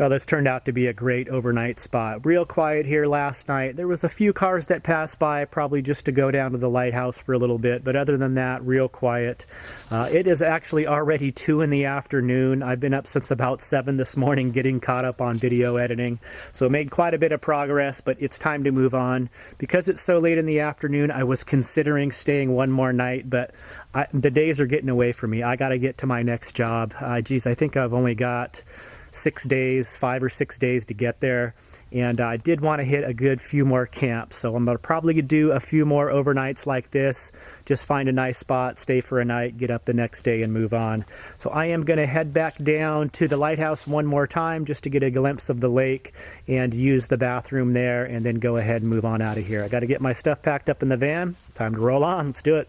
Well, this turned out to be a great overnight spot. Real quiet here last night. There was a few cars that passed by, probably just to go down to the lighthouse for a little bit, but other than that, real quiet. It is actually already 2 in the afternoon. I've been up since about 7 this morning getting caught up on video editing, so made quite a bit of progress, but it's time to move on. Because it's so late in the afternoon, I was considering staying one more night, but the days are getting away from me. I got to get to my next job. Geez, I think I've only got 6 days, 5 or 6 days to get there, and I did want to hit a good few more camps, so I'm going to probably do a few more overnights like this, just find a nice spot, stay for a night, get up the next day and move on. So I am going to head back down to the lighthouse one more time just to get a glimpse of the lake and use the bathroom there, and then go ahead and move on out of here. I got to get my stuff packed up in the van. Time to roll on. Let's do it.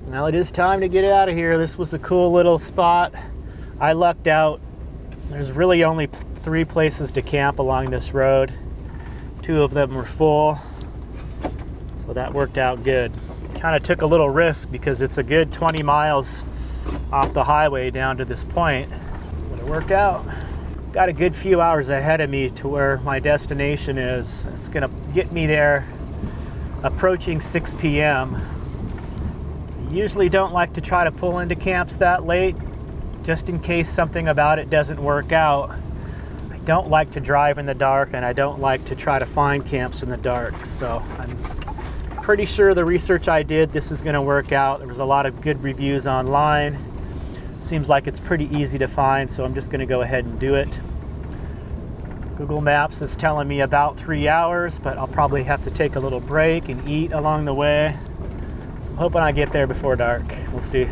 Well, it is time to get out of here. This was a cool little spot. I lucked out. There's really only 3 places to camp along this road. 2 of them were full, so that worked out good. Kind of took a little risk because it's a good 20 miles off the highway down to this point, but it worked out. Got a good few hours ahead of me to where my destination is. It's gonna get me there approaching 6 p.m. Usually don't like to try to pull into camps that late, just in case something about it doesn't work out. I don't like to drive in the dark, and I don't like to try to find camps in the dark, so I'm pretty sure the research I did, this is going to work out. There was a lot of good reviews online. Seems like it's pretty easy to find, so I'm just going to go ahead and do it. Google Maps is telling me about 3 hours, but I'll probably have to take a little break and eat along the way. Hoping I get there before dark. We'll see.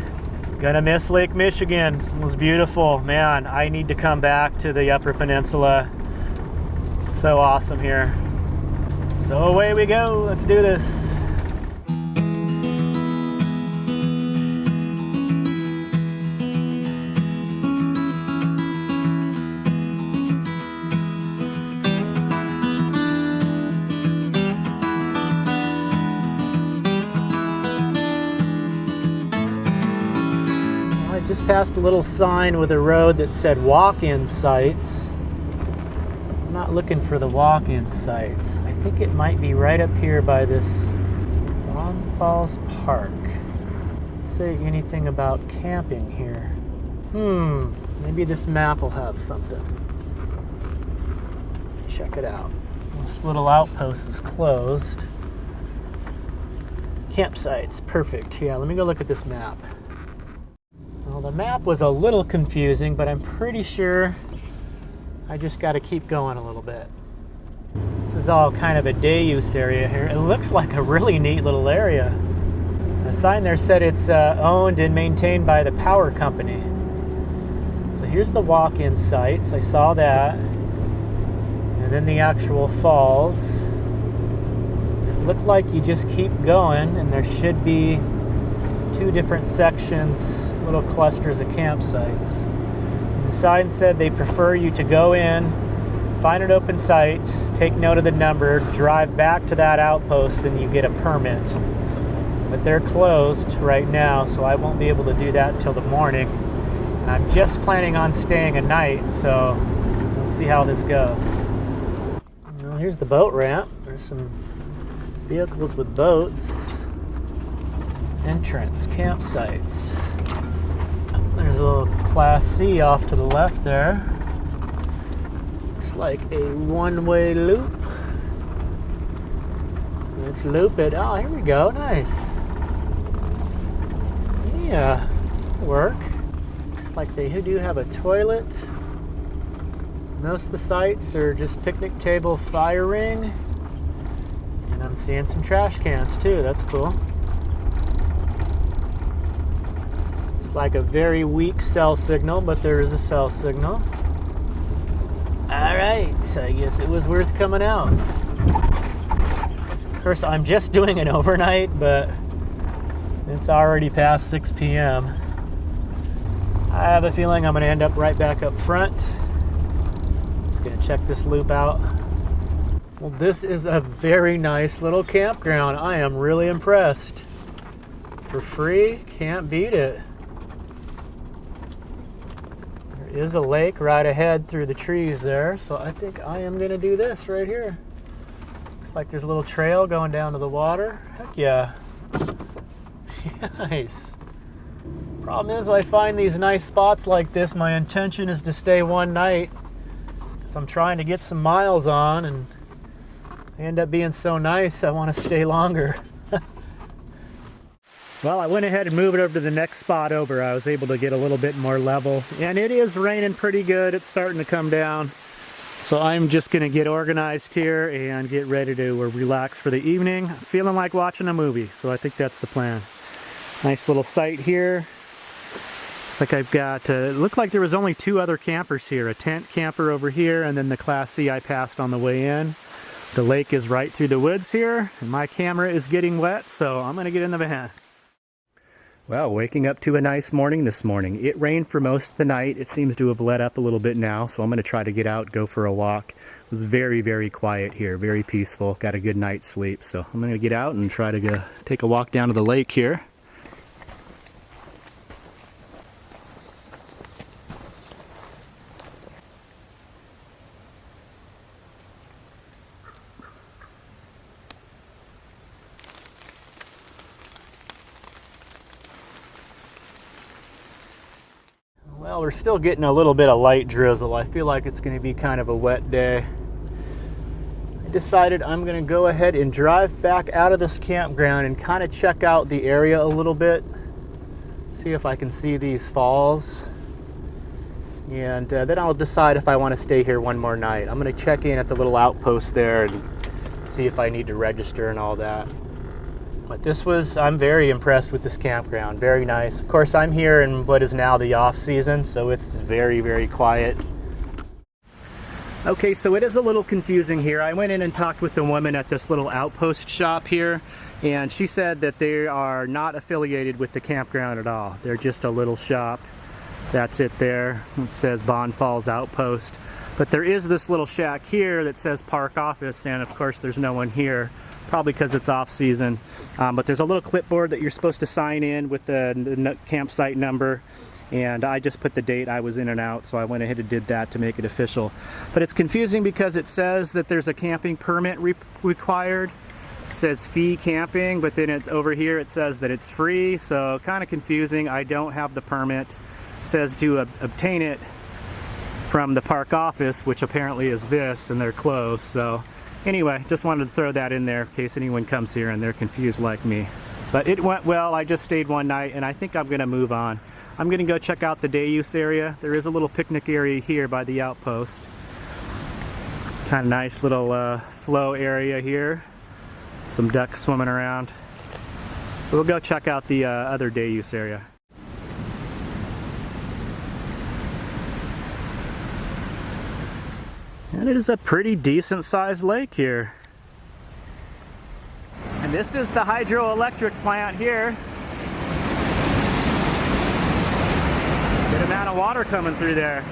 Gonna miss Lake Michigan. It was beautiful. Man, I need to come back to the Upper Peninsula. So awesome here. So away we go. Let's do this. Just passed a little sign with a road that said walk-in sites. I'm not looking for the walk-in sites. I think it might be right up here by this Bond Falls Park. Let's say anything about camping here. Maybe this map will have something. Check it out. This little outpost is closed. Campsites, perfect. Yeah, let me go look at this map. Well, the map was a little confusing, but I'm pretty sure I just got to keep going a little bit. This is all kind of a day use area here. It looks like a really neat little area. The sign there said it's owned and maintained by the power company. So here's the walk-in sites. I saw that. And then the actual falls. It looked like you just keep going, and there should be 2 different sections, little clusters of campsites. The sign said they prefer you to go in, find an open site, take note of the number, drive back to that outpost, and you get a permit. But they're closed right now, so I won't be able to do that until the morning. And I'm just planning on staying a night, so we'll see how this goes. Well, here's the boat ramp. There's some vehicles with boats. Entrance, campsites. There's a little Class C off to the left there. Looks like a one-way loop. Let's loop it. Oh, here we go. Nice. Yeah, this will work. Looks like they do have a toilet. Most of the sites are just picnic table, fire ring. And I'm seeing some trash cans too. That's cool. Like a very weak cell signal, but there is a cell signal. All right, I guess it was worth coming out. Of course, I'm just doing an overnight, but it's already past 6 p.m. I have a feeling I'm going to end up right back up front. Just going to check this loop out Well, this is a very nice little campground. I am really impressed. For free, can't beat it. There is a lake right ahead through the trees there, so I think I am gonna do this right here. Looks like there's a little trail going down to the water. Heck yeah. Nice. Problem is, when I find these nice spots like this, my intention is to stay one night, because I'm trying to get some miles on, and they end up being so nice I want to stay longer. Well, I went ahead and moved it over to the next spot over. I was able to get a little bit more level, and it is raining pretty good. It's starting to come down, so I'm just going to get organized here and get ready to relax for the evening. Feeling like watching a movie, so I think that's the plan. Nice little site here. Looks like I've got, looked like there was only 2 other campers here. A tent camper over here, and then the Class C I passed on the way in. The lake is right through the woods here, and my camera is getting wet, so I'm gonna get in the van. Well, waking up to a nice morning this morning. It rained for most of the night. It seems to have let up a little bit now, so I'm gonna try to get out, go for a walk. It was very, very quiet here, very peaceful. Got a good night's sleep, so I'm gonna get out and try to go take a walk down to the lake here. Well, we're still getting a little bit of light drizzle. I feel like it's going to be kind of a wet day. I decided I'm going to go ahead and drive back out of this campground and kind of check out the area a little bit. See if I can see these falls. And then I'll decide if I want to stay here one more night. I'm going to check in at the little outpost there and see if I need to register and all that. But I'm very impressed with this campground. Very nice. Of course, I'm here in what is now the off season, so it's very, very quiet. Okay, so it is a little confusing here. I went in and talked with the woman at this little outpost shop here, and she said that they are not affiliated with the campground at all. They're just a little shop. That's it there. It says Bond Falls Outpost. But there is this little shack here that says Park Office, and of course there's no one here. Probably because it's off season, but there's a little clipboard that you're supposed to sign in with the campsite number, and I just put the date I was in and out, so I went ahead and did that to make it official. But it's confusing because it says that there's a camping permit required. It says fee camping, but then it's over here it says that it's free, so kind of confusing. I don't have the permit. It says to obtain it from the park office, which apparently is this, and they're closed. So anyway, just wanted to throw that in there in case anyone comes here and they're confused like me. But it went well. I just stayed one night, and I think I'm going to move on. I'm going to go check out the day use area. There is a little picnic area here by the outpost. Kind of nice little flow area here. Some ducks swimming around. So we'll go check out the other day use area. And it is a pretty decent sized lake here. And this is the hydroelectric plant here. Good amount of water coming through there.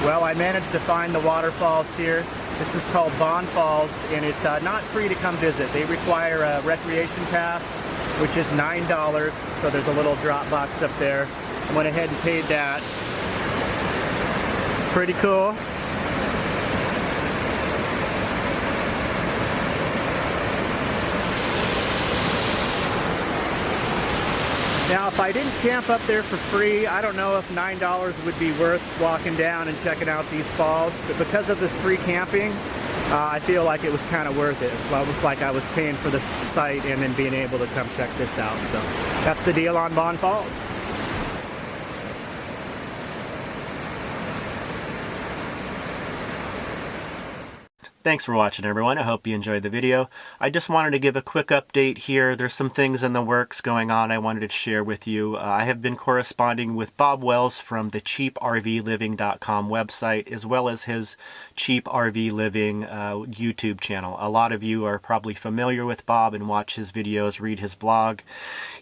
Well, I managed to find the waterfalls here. This is called Bond Falls, and it's not free to come visit. They require a recreation pass, which is $9, so there's a little drop box up there. I went ahead and paid that. Pretty cool. Now, if I didn't camp up there for free, I don't know if $9 would be worth walking down and checking out these falls, but because of the free camping, I feel like it was kind of worth it. It was almost like I was paying for the site and then being able to come check this out. So that's the deal on Bond Falls. Thanks for watching, everyone. I hope you enjoyed the video. I just wanted to give a quick update here. There's some things in the works going on I wanted to share with you. I have been corresponding with Bob Wells from the cheaprvliving.com website, as well as his Cheap RV Living YouTube channel. A lot of you are probably familiar with Bob and watch his videos, read his blog.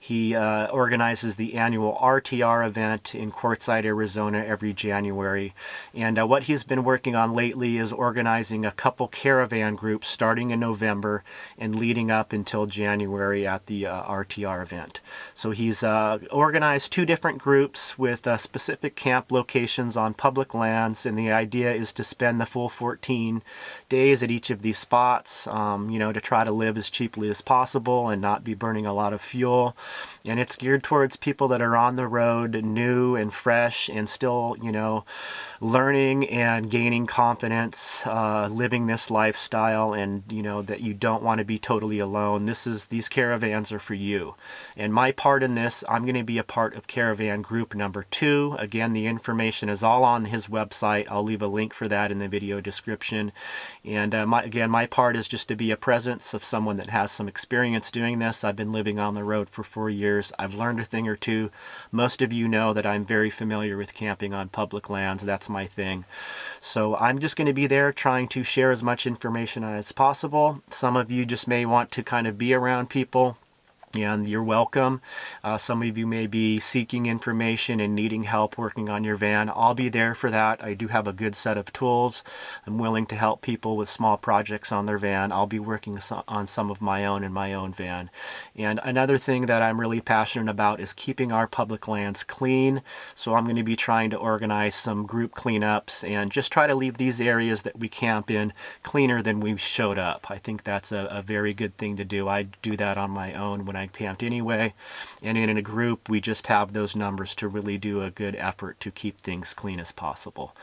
He organizes the annual RTR event in Quartzsite, Arizona every January. And what he's been working on lately is organizing a couple caravan groups starting in November and leading up until January at the RTR event. So he's organized 2 different groups with specific camp locations on public lands, and the idea is to spend the full 14 days at each of these spots, you know, to try to live as cheaply as possible and not be burning a lot of fuel. And it's geared towards people that are on the road, new and fresh, and still, you know, learning and gaining confidence, living this lifestyle, and you know that you don't want to be totally alone. These caravans are for you. And my part in this, I'm going to be a part of caravan group number 2. Again, the information is all on his website. I'll leave a link for that in the video description. And my part is just to be a presence of someone that has some experience doing this. I've been living on the road for 4 years. I've learned a thing or two. Most of you know that I'm very familiar with camping on public lands. That's my thing. So I'm just going to be there trying to share as much information as possible. Some of you just may want to kind of be around people, and you're welcome. Some of you may be seeking information and needing help working on your van. I'll be there for that. I do have a good set of tools. I'm willing to help people with small projects on their van. I'll be working on some of my own in my own van. And another thing that I'm really passionate about is keeping our public lands clean. So I'm going to be trying to organize some group cleanups and just try to leave these areas that we camp in cleaner than we showed up. I think that's a very good thing to do. I do that on my own when I camped anyway, and in a group we just have those numbers to really do a good effort to keep things clean as possible.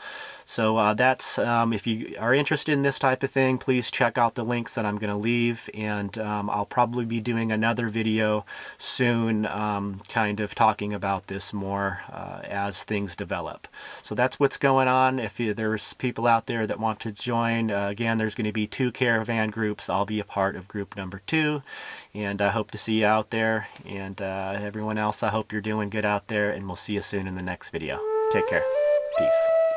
So that's if you are interested in this type of thing, please check out the links that I'm going to leave, and I'll probably be doing another video soon kind of talking about this more as things develop. So that's what's going on. If there's people out there that want to join, again, there's going to be 2 caravan groups. I'll be a part of group number 2, and I hope to see you out there. And everyone else, I hope you're doing good out there, and we'll see you soon in the next video. Take care. Peace.